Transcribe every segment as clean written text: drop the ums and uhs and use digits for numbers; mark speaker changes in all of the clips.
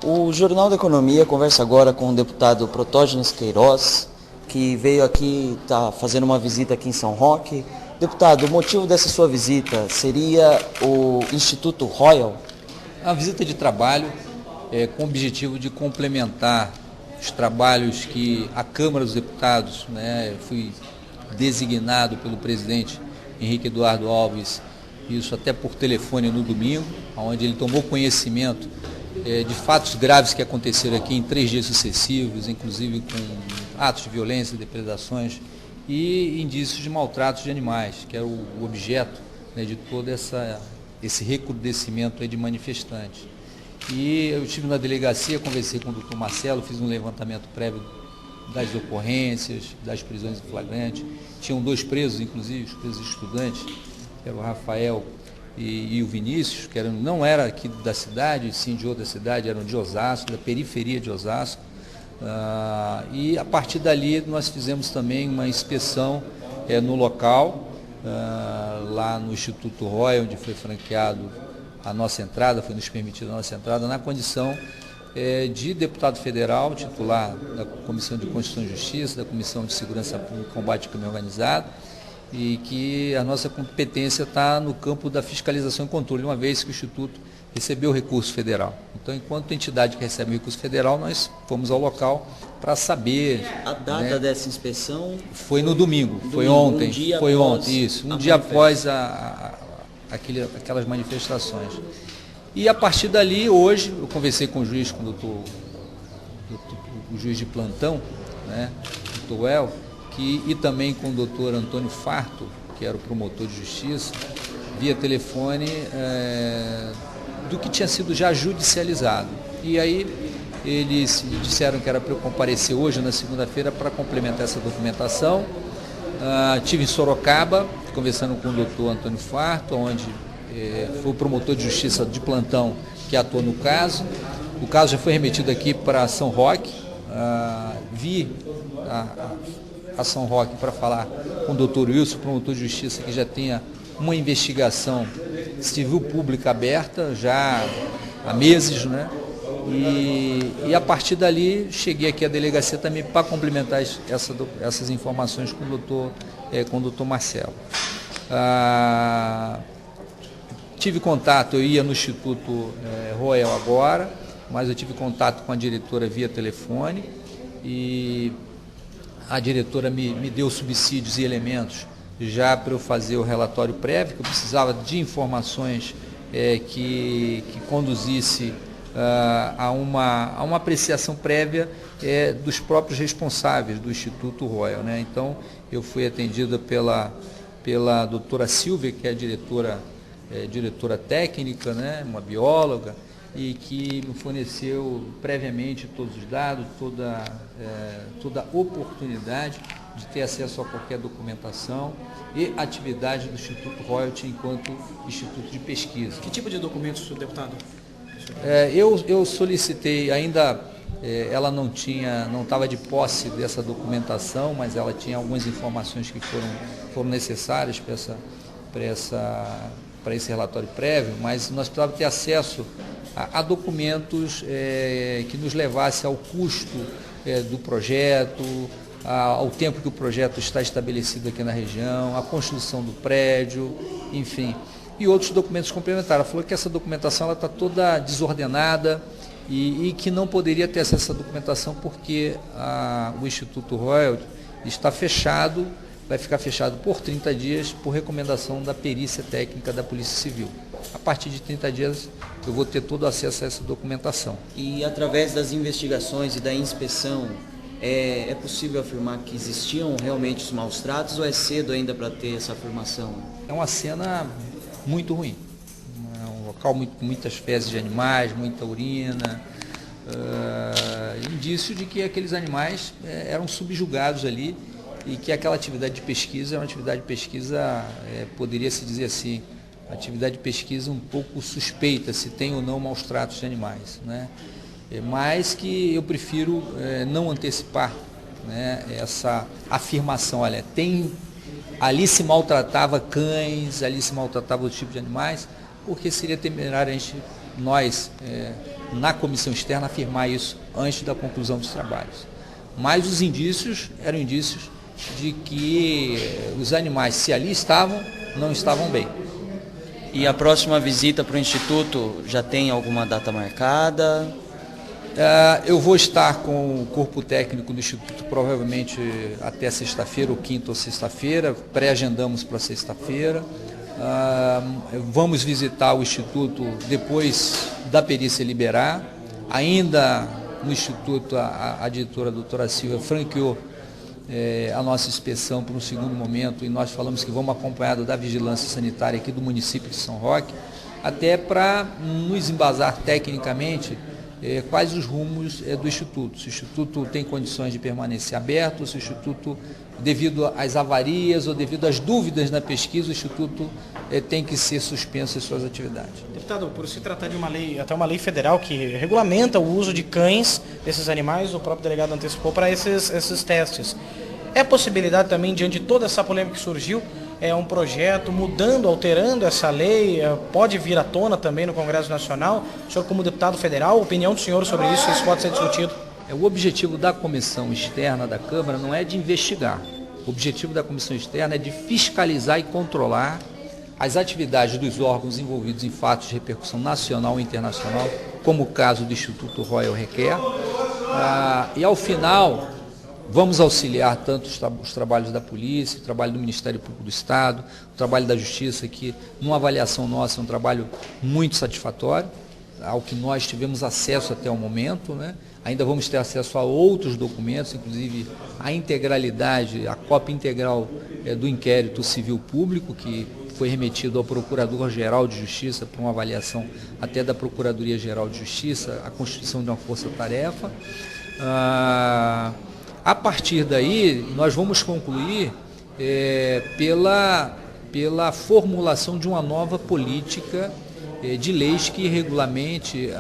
Speaker 1: O Jornal da Economia conversa agora com o deputado Protógenes Queiroz, que veio aqui, está fazendo uma visita aqui em São Roque. Deputado, o motivo dessa sua visita seria o Instituto Royal?
Speaker 2: A visita de trabalho com o objetivo de complementar os trabalhos que a Câmara dos Deputados, fui designado pelo presidente Henrique Eduardo Alves, isso até por telefone no domingo, onde ele tomou conhecimento de fatos graves que aconteceram aqui em 3 dias sucessivos, inclusive com atos de violência, depredações e indícios de maltratos de animais, que era o objeto de todo esse recrudescimento de manifestantes. E eu estive na delegacia, conversei com o doutor Marcelo, fiz um levantamento prévio das ocorrências, das prisões em flagrante. Tinham 2 presos, inclusive, os presos estudantes, que era o Rafael e o Vinícius, que não era aqui da cidade, sim de outra cidade, eram de Osasco, da periferia de Osasco. E a partir dali nós fizemos também uma inspeção no local, lá no Instituto Royal, onde foi franqueado a nossa entrada, foi nos permitida a nossa entrada, na condição de deputado federal, titular da Comissão de Constituição e Justiça, da Comissão de Segurança Pública e Combate ao Crime Organizado, e que a nossa competência está no campo da fiscalização e controle, uma vez que o Instituto recebeu recurso federal. Então, enquanto entidade que recebe recurso federal, nós fomos ao local para saber...
Speaker 1: A data dessa inspeção?
Speaker 2: Foi no domingo, foi ontem, um dia após aquelas manifestações. E a partir dali, hoje, eu conversei com o juiz, com o juiz de plantão, doutor El, e também com o doutor Antônio Farto, que era o promotor de justiça, via telefone, do que tinha sido já judicializado. E aí eles disseram que era para eu comparecer hoje, na segunda-feira, para complementar essa documentação. Estive em Sorocaba, conversando com o doutor Antônio Farto, onde foi o promotor de justiça de plantão que atuou no caso. O caso já foi remetido aqui para São Roque. Vi a São Roque para falar com o doutor Wilson, promotor de justiça, que já tinha uma investigação civil pública aberta já há meses, E a partir dali cheguei aqui à delegacia também para complementar essas informações com o doutor Marcelo. Tive contato, eu ia no Instituto Royal agora, mas eu tive contato com a diretora via telefone e a diretora me deu subsídios e elementos já para eu fazer o relatório prévio, que eu precisava de informações que conduzisse a uma apreciação prévia dos próprios responsáveis do Instituto Royal. Então, eu fui atendida pela doutora Silvia, que é a diretora técnica, uma bióloga, e que me forneceu previamente todos os dados, toda a oportunidade de ter acesso a qualquer documentação e atividade do Instituto Royalty enquanto instituto de pesquisa.
Speaker 3: Que tipo de documentos, deputado?
Speaker 2: Eu solicitei, ainda ela não estava de posse dessa documentação, mas ela tinha algumas informações que foram necessárias para esse relatório prévio, mas nós precisávamos ter acesso a documentos que nos levasse ao custo do projeto, ao tempo que o projeto está estabelecido aqui na região, a construção do prédio, enfim, e outros documentos complementares. Ela falou que essa documentação está toda desordenada e que não poderia ter acesso a essa documentação porque o Instituto Royal está fechado, vai ficar fechado por 30 dias por recomendação da perícia técnica da Polícia Civil. A partir de 30 dias eu vou ter todo acesso a essa documentação.
Speaker 1: E através das investigações e da inspeção, é possível afirmar que existiam realmente os maus tratos ou é cedo ainda para ter essa afirmação?
Speaker 2: É uma cena muito ruim. É um local com muitas fezes de animais, muita urina, indício de que aqueles animais eram subjugados ali e que aquela atividade de pesquisa é uma atividade de pesquisa, poderia-se dizer assim, atividade de pesquisa um pouco suspeita, se tem ou não maus tratos de animais, mas que eu prefiro não antecipar essa afirmação, olha, ali se maltratava cães, ali se maltratava outro tipo de animais, porque seria temerário a gente nós, na comissão externa, afirmar isso antes da conclusão dos trabalhos. Mas os indícios eram indícios de que os animais, se ali estavam, não estavam bem.
Speaker 1: E a próxima visita para o Instituto já tem alguma data marcada?
Speaker 2: Eu vou estar com o corpo técnico do Instituto provavelmente até sexta-feira, ou quinta ou sexta-feira, pré-agendamos para sexta-feira. Vamos visitar o Instituto depois da perícia liberar. Ainda no Instituto, a diretora, a doutora Silvia, franqueou a nossa inspeção por um segundo momento, e nós falamos que vamos acompanhado da vigilância sanitária aqui do município de São Roque, até para nos embasar tecnicamente quais os rumos do Instituto. Se o Instituto tem condições de permanecer aberto, se o Instituto, devido às avarias ou devido às dúvidas na pesquisa, o Instituto tem que ser suspenso em suas atividades.
Speaker 3: Deputado, por se tratar de uma lei, até uma lei federal que regulamenta o uso de cães, desses animais, o próprio delegado antecipou para esses testes. É possibilidade também, diante de toda essa polêmica que surgiu, um projeto mudando, alterando essa lei, pode vir à tona também no Congresso Nacional? O senhor, como deputado federal, a opinião do senhor sobre isso pode ser discutido?
Speaker 2: O objetivo da comissão externa da Câmara não é de investigar. O objetivo da comissão externa é de fiscalizar e controlar as atividades dos órgãos envolvidos em fatos de repercussão nacional e internacional, como o caso do Instituto Royal requer. E ao final, vamos auxiliar tanto os trabalhos da polícia, o trabalho do Ministério Público do Estado, o trabalho da Justiça, que, numa avaliação nossa, é um trabalho muito satisfatório, ao que nós tivemos acesso até o momento, né? Ainda vamos ter acesso a outros documentos, inclusive a integralidade, a cópia integral do inquérito civil público, que foi remetido ao Procurador-Geral de Justiça para uma avaliação até da Procuradoria-Geral de Justiça, a constituição de uma força-tarefa. A partir daí, nós vamos concluir pela formulação de uma nova política de leis que regulamente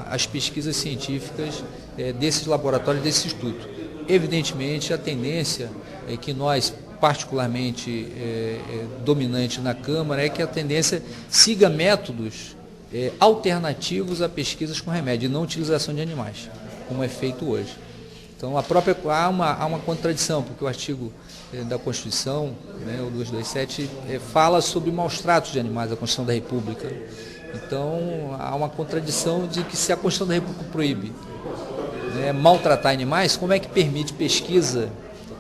Speaker 2: as pesquisas científicas desses laboratórios, desse instituto. Evidentemente, a tendência que nós, particularmente dominante na Câmara, é que a tendência siga métodos alternativos a pesquisas com remédio e não utilização de animais, como é feito hoje. Então, há uma contradição, porque o artigo da Constituição, o 227, fala sobre maus tratos de animais, a Constituição da República. Então, há uma contradição de que, se a Constituição da República proíbe maltratar animais, como é que permite pesquisa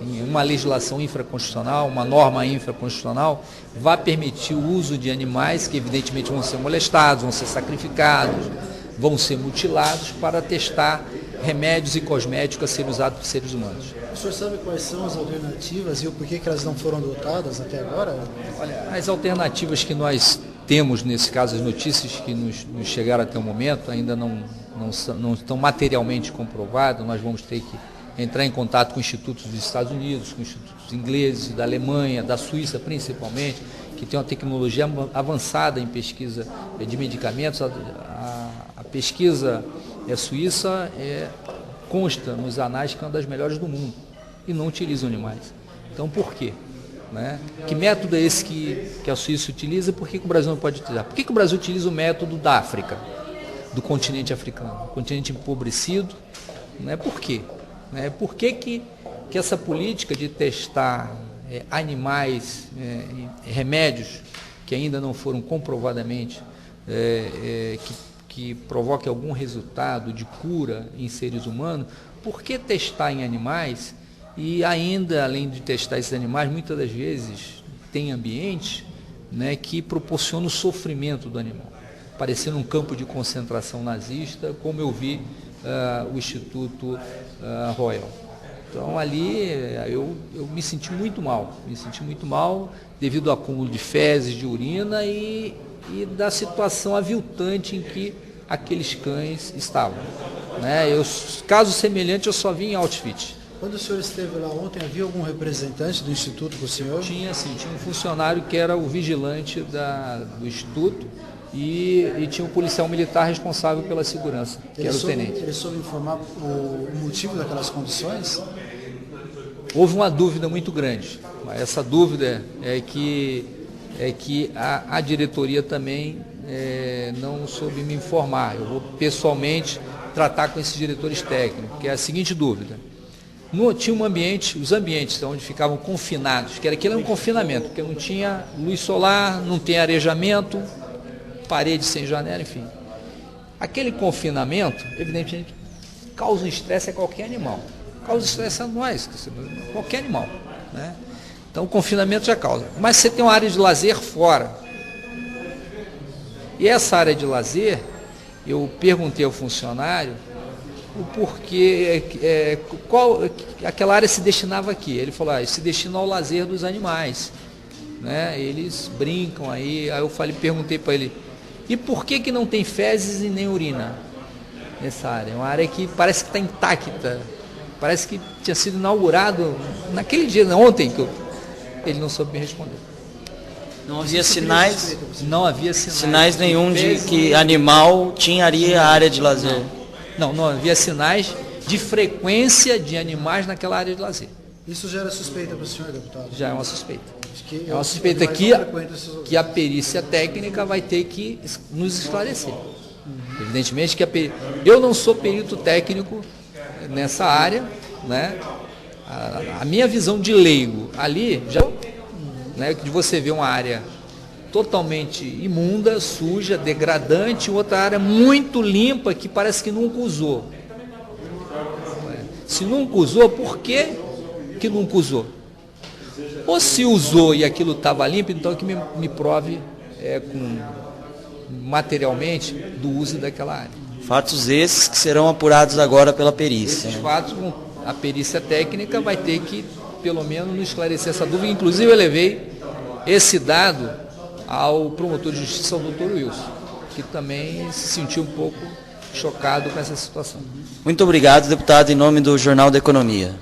Speaker 2: em uma legislação infraconstitucional, uma norma infraconstitucional, vai permitir o uso de animais que evidentemente vão ser molestados, vão ser sacrificados, vão ser mutilados para testar remédios e cosméticos a serem usados por seres humanos.
Speaker 4: O senhor sabe quais são as alternativas e o porquê que elas não foram adotadas até agora?
Speaker 2: Olha, as alternativas que nós temos, nesse caso, as notícias que nos chegaram até o momento, ainda não estão materialmente comprovadas. Nós vamos ter que entrar em contato com institutos dos Estados Unidos, com institutos ingleses, da Alemanha, da Suíça principalmente, que tem uma tecnologia avançada em pesquisa de medicamentos. A pesquisa suíça consta nos anais que é uma das melhores do mundo e não utiliza animais. Então, por quê? Que método é esse que a Suíça utiliza e por que o Brasil não pode utilizar? Por que o Brasil utiliza o método da África, do continente africano, continente empobrecido? Por quê? Por que essa política de testar animais, remédios que ainda não foram comprovadamente que provoque algum resultado de cura em seres humanos, por que testar em animais e ainda, além de testar esses animais, muitas das vezes tem ambientes que proporcionam o sofrimento do animal, parecendo um campo de concentração nazista, como eu vi o Instituto Royal. Então ali eu me senti muito mal devido ao acúmulo de fezes, de urina e da situação aviltante em que aqueles cães estavam. Caso semelhante eu só vi em Auschwitz.
Speaker 4: Quando o senhor esteve lá ontem, havia algum representante do Instituto com o senhor?
Speaker 2: Tinha sim, tinha um funcionário que era o vigilante do Instituto e tinha um policial militar responsável pela segurança, que era o tenente.
Speaker 4: Ele soube informar o motivo daquelas condições?
Speaker 2: Houve uma dúvida muito grande, mas essa dúvida é que a diretoria também não soube me informar. Eu vou pessoalmente tratar com esses diretores técnicos, que é a seguinte dúvida. Tinha um ambiente, os ambientes onde ficavam confinados, que aquilo era um confinamento, porque não tinha luz solar, não tem arejamento, parede sem janela, enfim. Aquele confinamento, evidentemente, causa um estresse a qualquer animal. Causa estresse a nós, qualquer animal, né? Então o confinamento já causa. Mas você tem uma área de lazer fora. E essa área de lazer, eu perguntei ao funcionário o porquê, qual aquela área se destinava aqui. Ele falou, isso se destina ao lazer dos animais, né? Eles brincam aí. Aí eu perguntei para ele, e por que não tem fezes e nem urina nessa área? É uma área que parece que está intacta, parece que tinha sido inaugurado naquele dia, ontem, ele não soube me responder.
Speaker 1: Não havia sinais?
Speaker 2: Não havia sinais.
Speaker 1: Sinais nenhum de que animal tinha ali a área de lazer?
Speaker 2: Não havia sinais de frequência de animais naquela área de lazer.
Speaker 4: Isso já era suspeita para o senhor, deputado?
Speaker 2: Já é uma suspeita. É uma suspeita que a perícia técnica vai ter que nos esclarecer. Evidentemente que eu não sou perito técnico nessa área, né? A minha visão de leigo ali, né, de você ver uma área totalmente imunda, suja, degradante, outra área muito limpa que parece que nunca usou. Se nunca usou, por que nunca usou? Ou se usou e aquilo estava limpo, então que me prove materialmente do uso daquela área.
Speaker 1: Fatos esses que serão apurados agora pela perícia.
Speaker 2: Esses fatos, a perícia técnica vai ter que, pelo menos, nos esclarecer essa dúvida. Inclusive, eu levei esse dado ao promotor de justiça, o Dr. Wilson, que também se sentiu um pouco chocado com essa situação.
Speaker 1: Muito obrigado, deputado, em nome do Jornal da Economia.